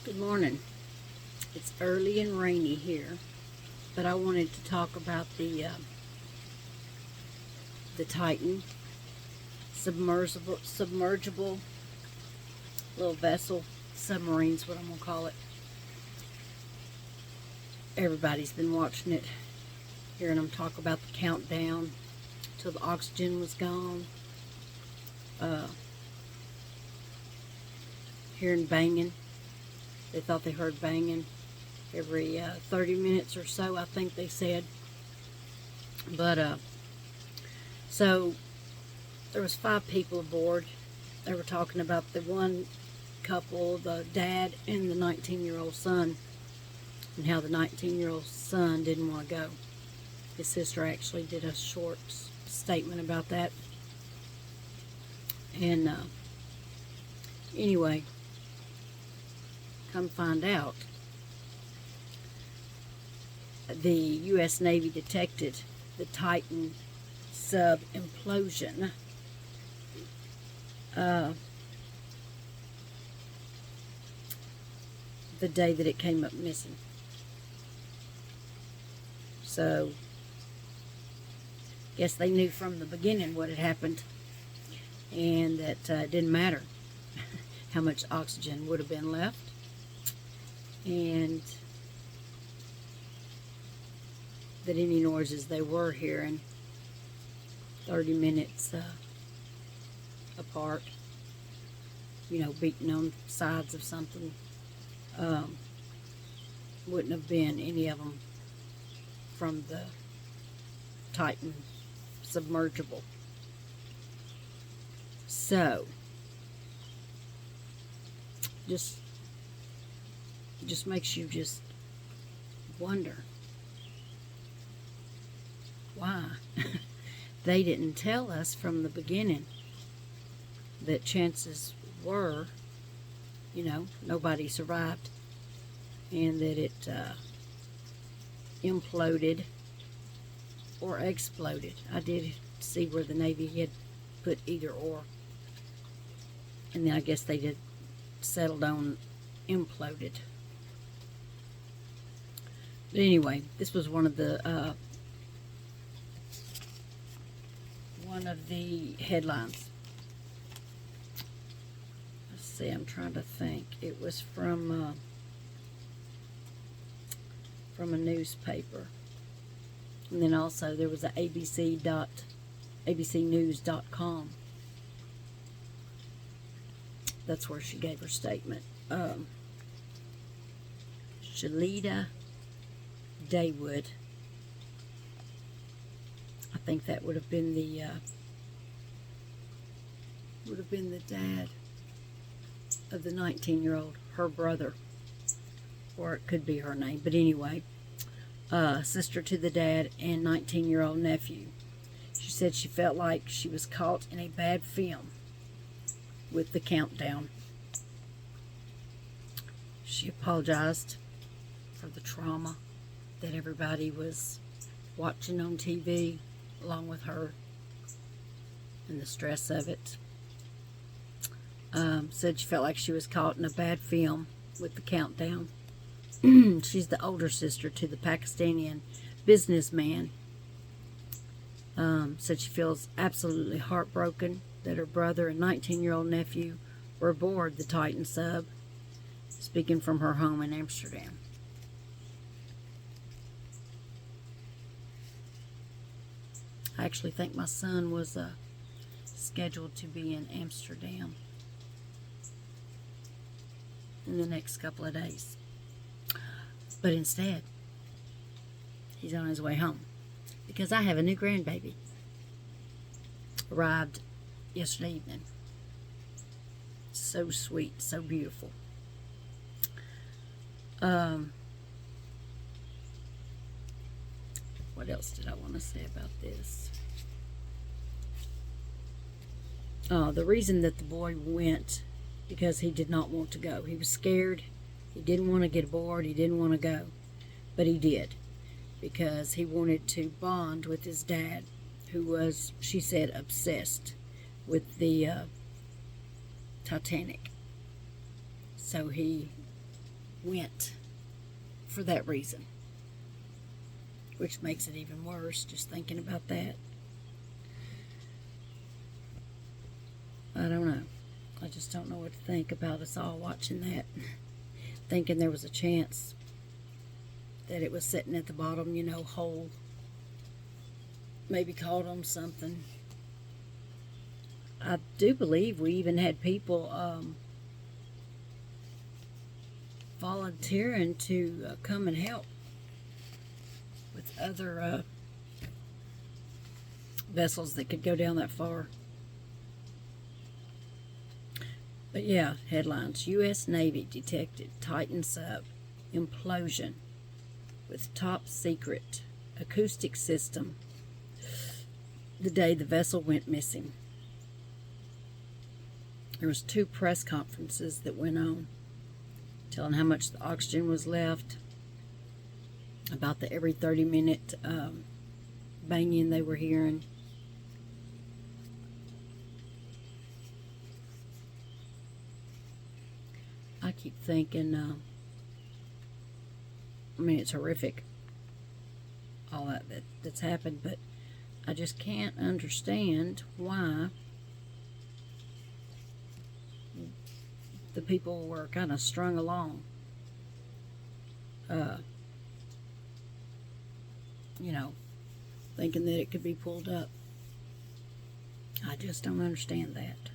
Good morning. It's early and rainy here, but I wanted to talk about the Titan submergible little vessel submarine's what I'm gonna call it. Everybody's been watching it, hearing them talk about the countdown till the oxygen was gone. Hearing banging. They thought they heard banging every 30 minutes or so, I think they said. But so there was 5 people aboard. They were talking about the one couple, the dad and the 19-year-old son, and how the 19-year-old son didn't want to go. His sister actually did a short statement about that. And anyway, come find out, the U.S. Navy detected the Titan sub implosion the day that it came up missing. So, guess they knew from the beginning what had happened, and that it didn't matter how much oxygen would have been left. And that any noises they were hearing 30 minutes apart, beating on sides of something, wouldn't have been any of them from the Titan submergible. So, just makes you just wonder why they didn't tell us from the beginning that chances were, nobody survived, and that it imploded or exploded. I did see where the Navy had put either or, and then I guess they did settled on imploded. But anyway, this was one of the headlines. Let's see, I'm trying to think. It was from a newspaper, and then also there was a abcnews.com. That's where she gave her statement. Shalita Daywood. I think that would have been the dad of the 19-year-old, her brother, or it could be her name. But anyway, sister to the dad and 19-year-old nephew. She said she felt like she was caught in a bad film with the countdown. She apologized for the trauma that everybody was watching on TV along with her, and the stress of it. Said she felt like she was caught in a bad film with the countdown. She's the older sister to the Pakistani businessman. Said she feels absolutely heartbroken that her brother and 19-year-old nephew were aboard the Titan sub, speaking from her home in Amsterdam. I actually think my son was scheduled to be in Amsterdam in the next couple of days. But instead, he's on his way home because I have a new grandbaby. Arrived yesterday evening. So sweet, so beautiful. What else did I want to say about this? The reason that the boy went, because he did not want to go. He was scared. He didn't want to get aboard. He didn't want to go. But he did, because he wanted to bond with his dad, who was, she said, obsessed with the Titanic. So he went for that reason, which makes it even worse just thinking about that. I don't know. I just don't know what to think about us all watching that, thinking there was a chance that it was sitting at the bottom, you know, whole. Maybe caught on something. I do believe we even had people volunteering to come and help with other vessels that could go down that far. But yeah, headlines. U.S. Navy detected Titan sub implosion with top secret acoustic system the day the vessel went missing. There was 2 press conferences that went on, telling how much the oxygen was left, about the every 30-minute banging they were hearing. I keep thinking, I mean, it's horrific, all that's happened, but I just can't understand why the people were kind of strung along. You know, thinking that it could be pulled up. I just don't understand that.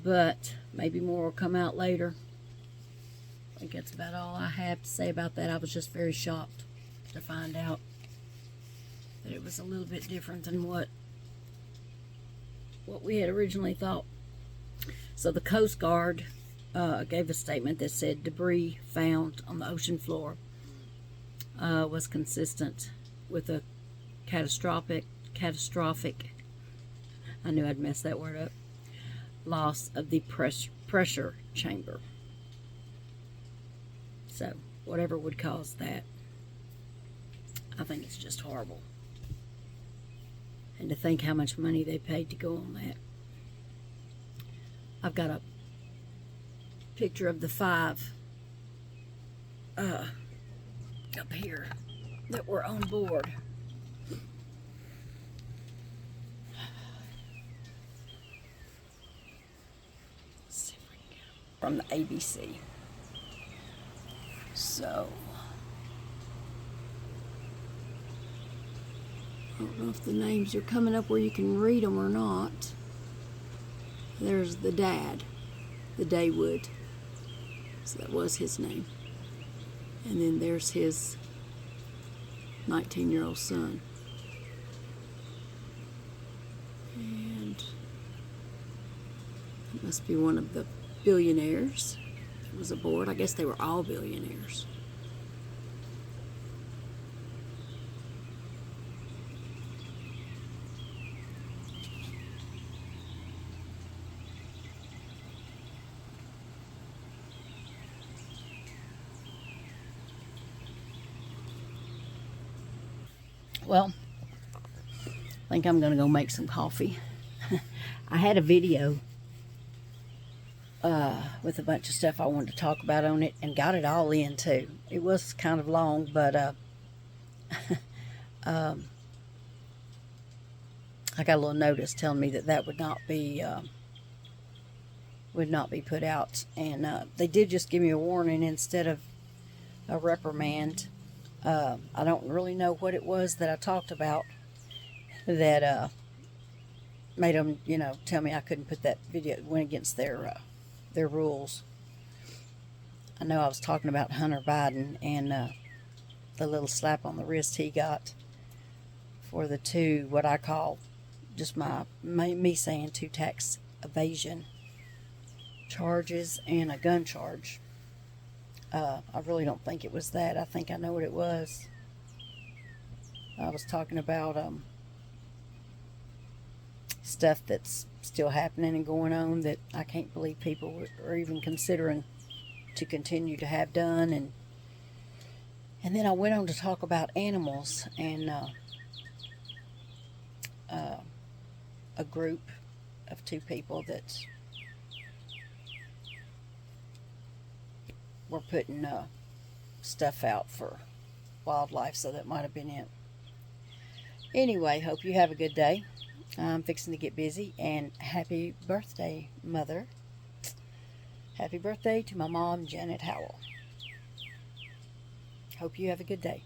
But maybe more will come out later. I think that's about all I have to say about that. I was just very shocked to find out that it was a little bit different than what we had originally thought. So the Coast Guard gave a statement that said debris found on the ocean floor was consistent with a catastrophic, I knew I'd mess that word up, loss of the pressure chamber. So whatever would cause that, I think it's just horrible. And to think how much money they paid to go on that. I've got a picture of the 5 up here that were on board. From the ABC. So, I don't know if the names are coming up where you can read them or not. There's the dad, the Daywood. So that was his name. And then there's his 19-year-old son. And it must be one of the billionaires that was aboard. I guess they were all billionaires. Well, I think I'm going to go make some coffee. I had a video with a bunch of stuff I wanted to talk about on it and got it all in too. It was kind of long, but I got a little notice telling me that would not be put out, and they did just give me a warning instead of a reprimand. I don't really know what it was that I talked about that made them, tell me I couldn't put that video. It went against their rules. I know I was talking about Hunter Biden and the little slap on the wrist he got for the 2, what I call just me saying 2 tax evasion charges and a gun charge. I really don't think it was that. I think I know what it was. I was talking about stuff that's still happening and going on that I can't believe people are even considering to continue to have done. And then I went on to talk about animals and a group of 2 people that were putting stuff out for wildlife, so that might have been it. Anyway, hope you have a good day. I'm fixing to get busy, and happy birthday, Mother. Happy birthday to my mom, Janet Howell. Hope you have a good day.